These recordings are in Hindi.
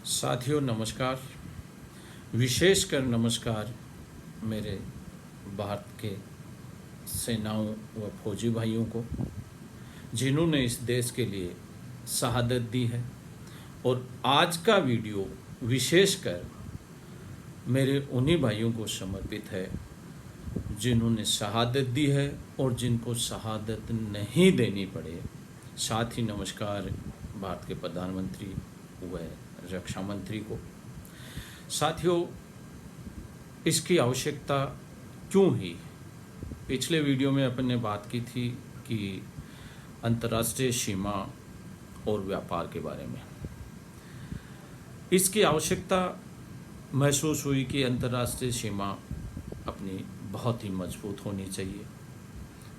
साथियों नमस्कार। विशेषकर नमस्कार मेरे भारत के सेनाओं व फौजी भाइयों को जिन्होंने इस देश के लिए शहादत दी है। और आज का वीडियो विशेषकर मेरे उन्हीं भाइयों को समर्पित है जिन्होंने शहादत दी है और जिनको शहादत नहीं देनी पड़े। साथ ही नमस्कार भारत के प्रधानमंत्री व रक्षा मंत्री को। साथियों, इसकी आवश्यकता क्यों ही? पिछले वीडियो में अपन ने बात की थी कि अंतर्राष्ट्रीय सीमा और व्यापार के बारे में इसकी आवश्यकता महसूस हुई कि अंतर्राष्ट्रीय सीमा अपनी बहुत ही मजबूत होनी चाहिए।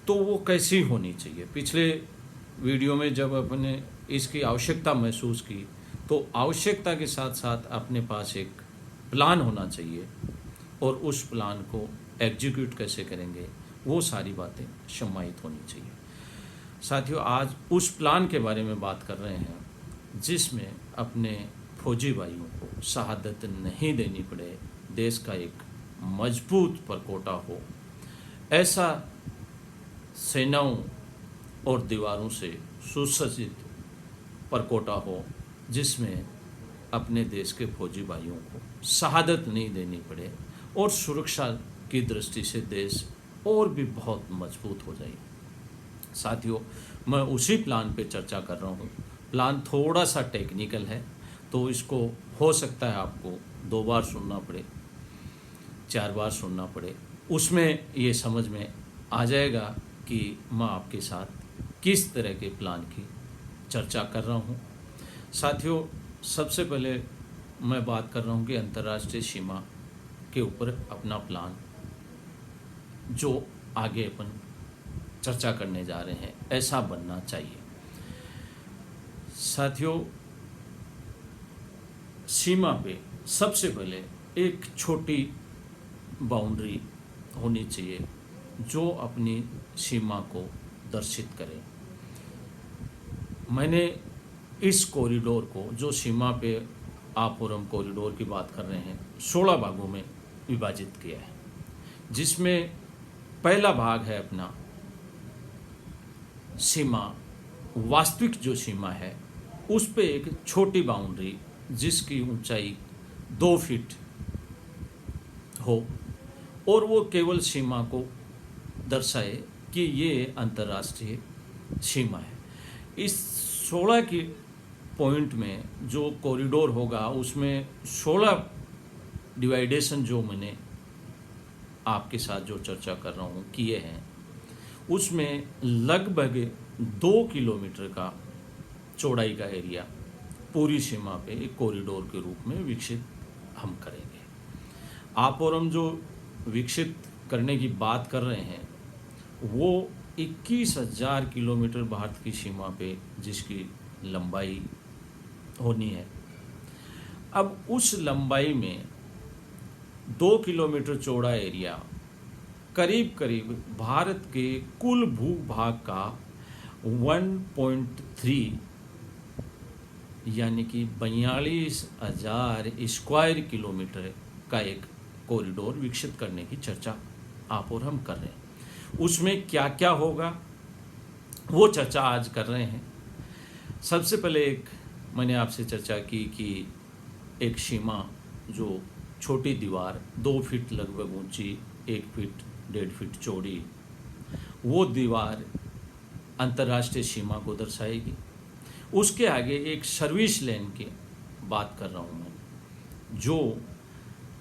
तो वो कैसी होनी चाहिए? पिछले वीडियो में जब अपने इसकी आवश्यकता महसूस की तो आवश्यकता के साथ साथ अपने पास एक प्लान होना चाहिए और उस प्लान को एग्जीक्यूट कैसे करेंगे वो सारी बातें समाहित होनी चाहिए। साथियों, आज उस प्लान के बारे में बात कर रहे हैं जिसमें अपने फौजी भाइयों को शहादत नहीं देनी पड़े, देश का एक मजबूत परकोटा हो, ऐसा सेनाओं और दीवारों से सुसज्जित परकोटा हो जिसमें अपने देश के फौजी भाइयों को शहादत नहीं देनी पड़े और सुरक्षा की दृष्टि से देश और भी बहुत मजबूत हो जाए। साथियों, मैं उसी प्लान पे चर्चा कर रहा हूँ। प्लान थोड़ा सा टेक्निकल है तो इसको हो सकता है आपको 2 बार सुनना पड़े, 4 बार सुनना पड़े। उसमें ये समझ में आ जाएगा कि मैं आपके साथ किस तरह के प्लान की चर्चा कर रहा हूँ। साथियों, सबसे पहले मैं बात कर रहा हूँ कि अंतर्राष्ट्रीय सीमा के ऊपर अपना प्लान जो आगे अपन चर्चा करने जा रहे हैं ऐसा बनना चाहिए। साथियों, सीमा पे सबसे पहले एक छोटी बाउंड्री होनी चाहिए जो अपनी सीमा को दर्शित करे। मैंने इस कॉरिडोर को, जो सीमा पे आप और हम कॉरिडोर की बात कर रहे हैं, 16 भागों में विभाजित किया है, जिसमें पहला भाग है अपना सीमा, वास्तविक जो सीमा है उस पे एक छोटी बाउंड्री जिसकी ऊंचाई 2 फीट हो और वो केवल सीमा को दर्शाए कि ये अंतर्राष्ट्रीय सीमा है। इस 16 की पॉइंट में जो कॉरिडोर होगा उसमें 16 डिवाइडेशन जो मैंने आपके साथ जो चर्चा कर रहा हूँ किए हैं, उसमें लगभग 2 किलोमीटर का चौड़ाई का एरिया पूरी सीमा पे एक कॉरिडोर के रूप में विकसित हम करेंगे। आप और हम जो विकसित करने की बात कर रहे हैं वो 21,000 किलोमीटर भारत की सीमा पे जिसकी लंबाई होनी है। अब उस लंबाई में 2 किलोमीटर चौड़ा एरिया करीब करीब भारत के कुल भूभाग का 1.3 यानी कि 42,000 स्क्वायर किलोमीटर का एक कॉरिडोर विकसित करने की चर्चा आप और हम कर रहे हैं। उसमें क्या क्या होगा वो चर्चा आज कर रहे हैं। सबसे पहले एक मैंने आपसे चर्चा की कि एक सीमा जो छोटी दीवार 2 फीट लगभग ऊंची, 1 फीट 1.5 फीट चौड़ी, वो दीवार अंतर्राष्ट्रीय सीमा को दर्शाएगी। उसके आगे एक सर्विस लेन की बात कर रहा हूँ मैं, जो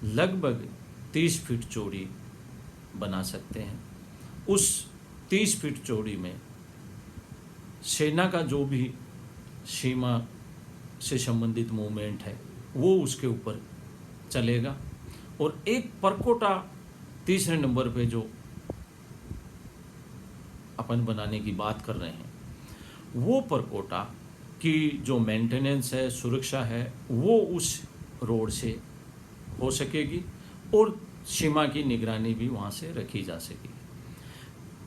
लगभग 30 फीट चौड़ी बना सकते हैं। उस 30 फीट चौड़ी में सेना का जो भी सीमा से संबंधित मूवमेंट है वो उसके ऊपर चलेगा। और एक परकोटा तीसरे नंबर पे जो अपन बनाने की बात कर रहे हैं, वो परकोटा की जो मेंटेनेंस है, सुरक्षा है, वो उस रोड से हो सकेगी और सीमा की निगरानी भी वहाँ से रखी जा सकेगी।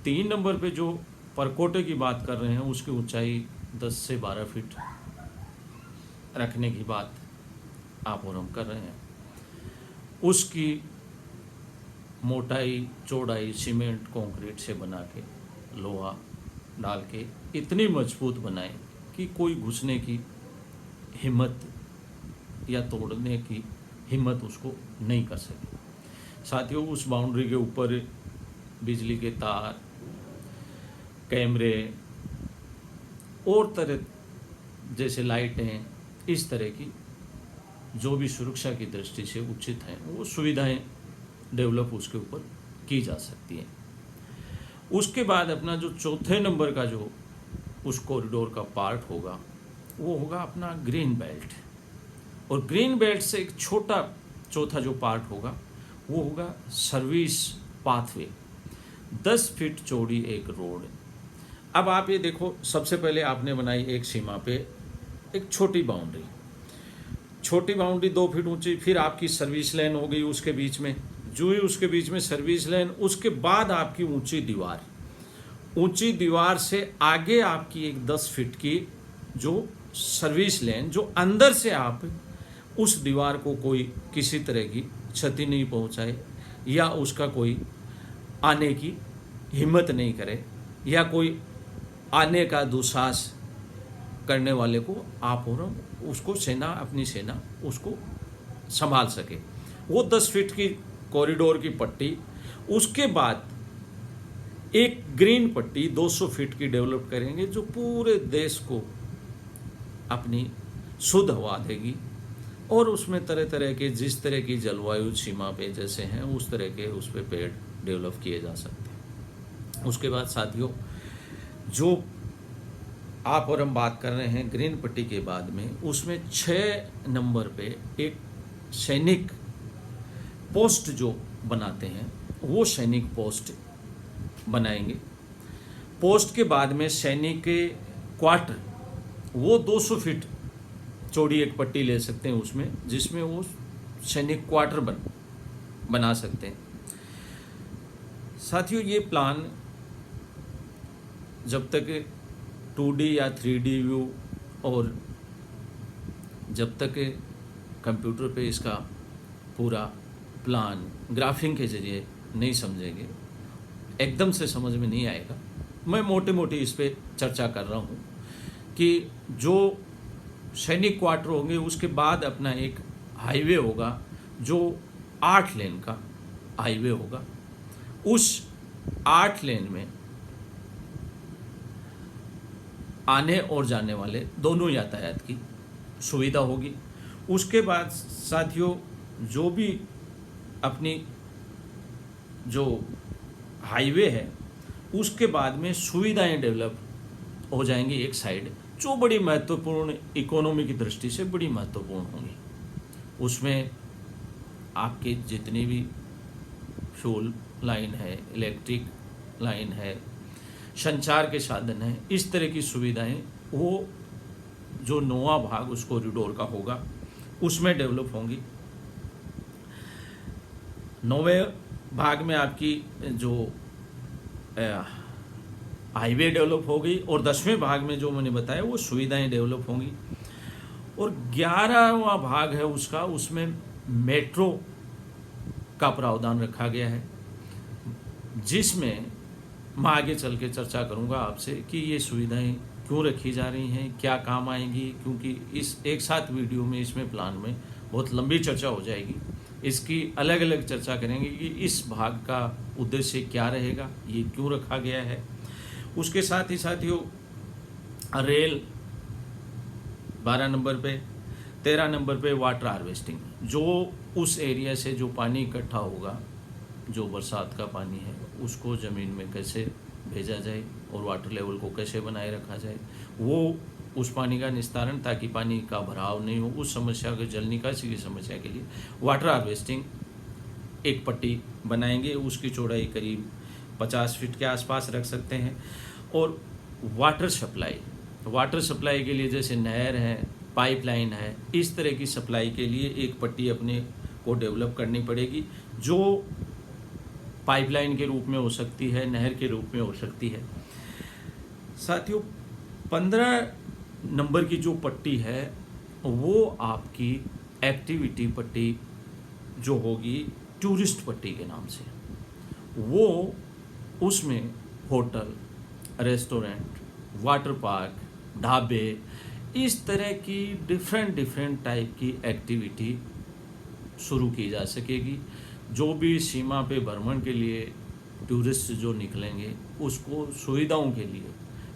3 नंबर पे जो परकोटे की बात कर रहे हैं उसकी ऊंचाई 10 से 12 फीट रखने की बात आप और हम कर रहे हैं, उसकी मोटाई चौड़ाई सीमेंट कंक्रीट से बना के, लोहा डाल के इतनी मजबूत बनाएं कि कोई घुसने की हिम्मत या तोड़ने की हिम्मत उसको नहीं कर सके। साथियों, उस बाउंड्री के ऊपर बिजली के तार, कैमरे और तरह जैसे लाइटें, इस तरह की जो भी सुरक्षा की दृष्टि से उचित हैं वो सुविधाएं डेवलप उसके ऊपर की जा सकती हैं। उसके बाद अपना जो चौथे नंबर का जो उस कॉरिडोर का पार्ट होगा वो होगा अपना ग्रीन बेल्ट। और ग्रीन बेल्ट से एक छोटा चौथा जो पार्ट होगा वो होगा सर्विस पाथवे, 10 फीट चौड़ी एक रोड। अब आप ये देखो, सबसे पहले आपने बनाई एक सीमा पे एक छोटी बाउंड्री, 2 फीट ऊंची, फिर आपकी सर्विस लाइन हो गई उसके बीच में, जो ही उसके बीच में सर्विस लाइन, उसके बाद आपकी ऊंची दीवार से आगे आपकी एक 10 फीट की जो सर्विस लाइन, जो अंदर से आप उस दीवार को कोई किसी तरह की क्षति नहीं पहुंचाए या उसका कोई आने की हिम्मत नहीं करे या कोई आने का दुस्साहस करने वाले को आप और उसको अपनी सेना उसको संभाल सके। वो 10 फीट की कॉरिडोर की पट्टी, उसके बाद एक ग्रीन पट्टी 200 फीट की डेवलप करेंगे जो पूरे देश को अपनी शुद्ध हवा देगी और उसमें तरह तरह के, जिस तरह की जलवायु सीमा पे जैसे हैं उस तरह के उस पे पेड़ डेवलप किए जा सकते हैं। उसके बाद साथियों, जो आप और हम बात कर रहे हैं ग्रीन पट्टी के बाद में, उसमें 6 नंबर पे एक सैनिक पोस्ट जो बनाते हैं वो सैनिक पोस्ट बनाएंगे। पोस्ट के बाद में सैनिक के क्वार्टर, वो 200 फीट चौड़ी एक पट्टी ले सकते हैं उसमें, जिसमें वो सैनिक क्वार्टर बना सकते हैं। साथियों, ये प्लान जब तक 2D या 3D व्यू और जब तक कंप्यूटर पे इसका पूरा प्लान ग्राफिंग के जरिए नहीं समझेंगे, एकदम से समझ में नहीं आएगा। मैं मोटे मोटे इस पे चर्चा कर रहा हूँ कि जो सैनिक क्वार्टर होंगे उसके बाद अपना एक हाईवे होगा जो 8 लेन का हाईवे होगा। उस 8 लेन में आने और जाने वाले दोनों यातायात की सुविधा होगी। उसके बाद साथियों, जो भी अपनी जो हाईवे है उसके बाद में सुविधाएं डेवलप हो जाएंगी एक साइड, जो बड़ी महत्वपूर्ण, इकोनॉमी की दृष्टि से बड़ी महत्वपूर्ण होंगी। उसमें आपके जितनी भी फ्यूल लाइन है, इलेक्ट्रिक लाइन है, संचार के साधन हैं, इस तरह की सुविधाएं वो जो 9वां भाग उस कॉरिडोर का होगा उसमें डेवलप होंगी। 9वें भाग में आपकी जो हाईवे डेवलप होगी और 10वें भाग में जो मैंने बताया वो सुविधाएं डेवलप होंगी। और 11वां भाग है उसका, उसमें मेट्रो का प्रावधान रखा गया है, जिसमें मैं आगे चल के चर्चा करूंगा आपसे कि ये सुविधाएं क्यों रखी जा रही हैं, क्या काम आएंगी, क्योंकि इस एक साथ वीडियो में, इसमें प्लान में बहुत लंबी चर्चा हो जाएगी। इसकी अलग अलग चर्चा करेंगे कि इस भाग का उद्देश्य क्या रहेगा, ये क्यों रखा गया है। उसके साथ ही साथियों, रेल 12 नंबर पे, 13 नंबर पे वाटर हार्वेस्टिंग, जो उस एरिया से जो पानी इकट्ठा होगा, जो बरसात का पानी है, उसको ज़मीन में कैसे भेजा जाए और वाटर लेवल को कैसे बनाए रखा जाए, वो उस पानी का निस्तारण, ताकि पानी का भराव नहीं हो, उस समस्या के जल निकासी की समस्या के लिए वाटर हार्वेस्टिंग एक पट्टी बनाएंगे। उसकी चौड़ाई करीब 50 फीट के आसपास रख सकते हैं। और वाटर सप्लाई के लिए जैसे नहर है, पाइपलाइन है, इस तरह की सप्लाई के लिए एक पट्टी अपने को डेवलप करनी पड़ेगी, जो पाइपलाइन के रूप में हो सकती है, नहर के रूप में हो सकती है। साथियों, 15 नंबर की जो पट्टी है वो आपकी एक्टिविटी पट्टी जो होगी टूरिस्ट पट्टी के नाम से, वो उसमें होटल, रेस्टोरेंट, वाटर पार्क, ढाबे, इस तरह की डिफरेंट टाइप की एक्टिविटी शुरू की जा सकेगी। जो भी सीमा पे भ्रमण के लिए टूरिस्ट जो निकलेंगे उसको सुविधाओं के लिए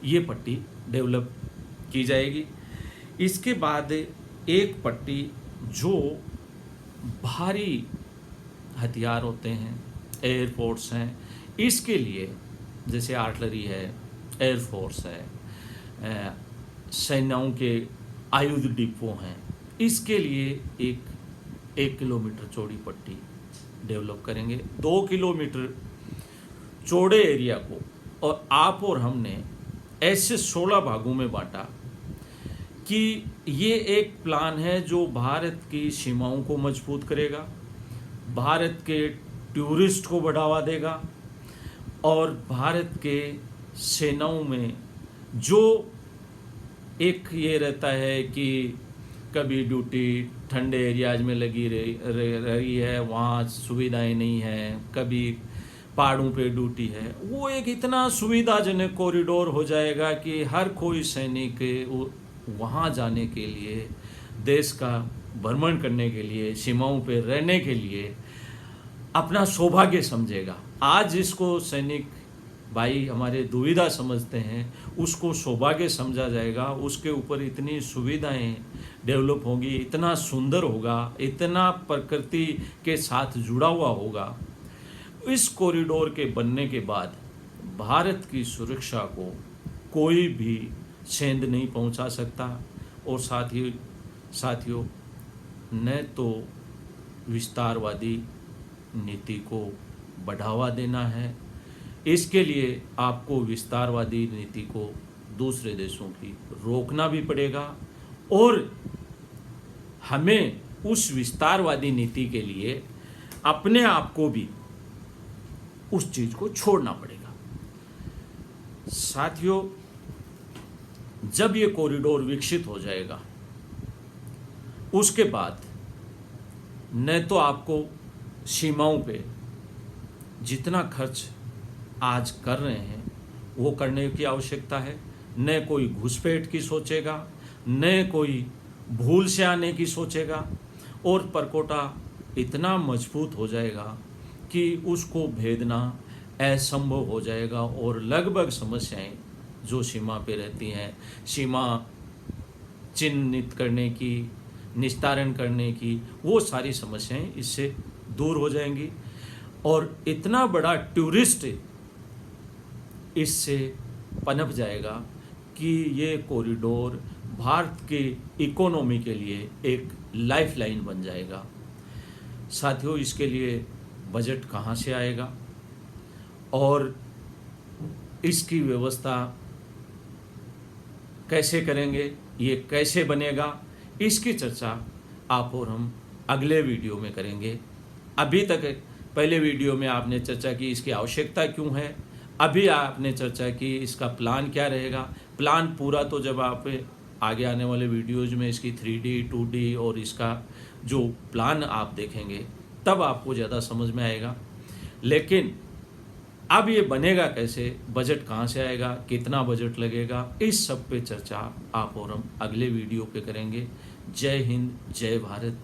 ये पट्टी डेवलप की जाएगी। इसके बाद एक पट्टी जो भारी हथियार होते हैं, एयरपोर्ट्स हैं, इसके लिए जैसे आर्टिलरी है, एयरफोर्स है, सेनाओं के आयुध डिपो हैं, इसके लिए एक किलोमीटर चौड़ी पट्टी डेवलप करेंगे। 2 किलोमीटर चौड़े एरिया को और आप और हमने ऐसे 16 भागों में बांटा कि ये एक प्लान है जो भारत की सीमाओं को मजबूत करेगा, भारत के टूरिस्ट को बढ़ावा देगा और भारत के सेनाओं में जो एक ये रहता है कि कभी ड्यूटी ठंडे एरियाज में लगी रही है, वहाँ सुविधाएं नहीं हैं, कभी पहाड़ों पे ड्यूटी है, वो एक इतना सुविधाजनक कॉरिडोर हो जाएगा कि हर कोई सैनिक वहाँ जाने के लिए, देश का भ्रमण करने के लिए, सीमाओं पे रहने के लिए अपना सौभाग्य समझेगा। आज इसको सैनिक भाई हमारे दुविधा समझते हैं, उसको सौभाग्य समझा जाएगा, उसके ऊपर इतनी सुविधाएं डेवलप होंगी, इतना सुंदर होगा, इतना प्रकृति के साथ जुड़ा हुआ होगा। इस कॉरिडोर के बनने के बाद भारत की सुरक्षा को कोई भी सेंध नहीं पहुंचा सकता। और साथियों न तो विस्तारवादी नीति को बढ़ावा देना है, इसके लिए आपको विस्तारवादी नीति को दूसरे देशों की रोकना भी पड़ेगा और हमें उस विस्तारवादी नीति के लिए अपने आप को भी उस चीज को छोड़ना पड़ेगा। साथियों, जब ये कॉरिडोर विकसित हो जाएगा उसके बाद न तो आपको सीमाओं पे जितना खर्च आज कर रहे हैं वो करने की आवश्यकता है, न कोई घुसपैठ की सोचेगा, न कोई भूल से आने की सोचेगा और परकोटा इतना मजबूत हो जाएगा कि उसको भेदना असंभव हो जाएगा और लगभग समस्याएं जो सीमा पे रहती हैं, सीमा चिन्हित करने की, निस्तारण करने की, वो सारी समस्याएं इससे दूर हो जाएंगी और इतना बड़ा टूरिस्ट इससे पनप जाएगा कि ये कॉरिडोर भारत के इकोनॉमी के लिए एक लाइफलाइन बन जाएगा। साथियों, इसके लिए बजट कहाँ से आएगा और इसकी व्यवस्था कैसे करेंगे, ये कैसे बनेगा, इसकी चर्चा आप और हम अगले वीडियो में करेंगे। अभी तक पहले वीडियो में आपने चर्चा की इसकी आवश्यकता क्यों है, अभी आपने चर्चा की इसका प्लान क्या रहेगा। प्लान पूरा तो जब आप आगे आने वाले वीडियोज में इसकी 3D 2D और इसका जो प्लान आप देखेंगे तब आपको ज़्यादा समझ में आएगा। लेकिन अब ये बनेगा कैसे, बजट कहाँ से आएगा, कितना बजट लगेगा, इस सब पे चर्चा आप और हम अगले वीडियो पे करेंगे। जय हिंद, जय भारत।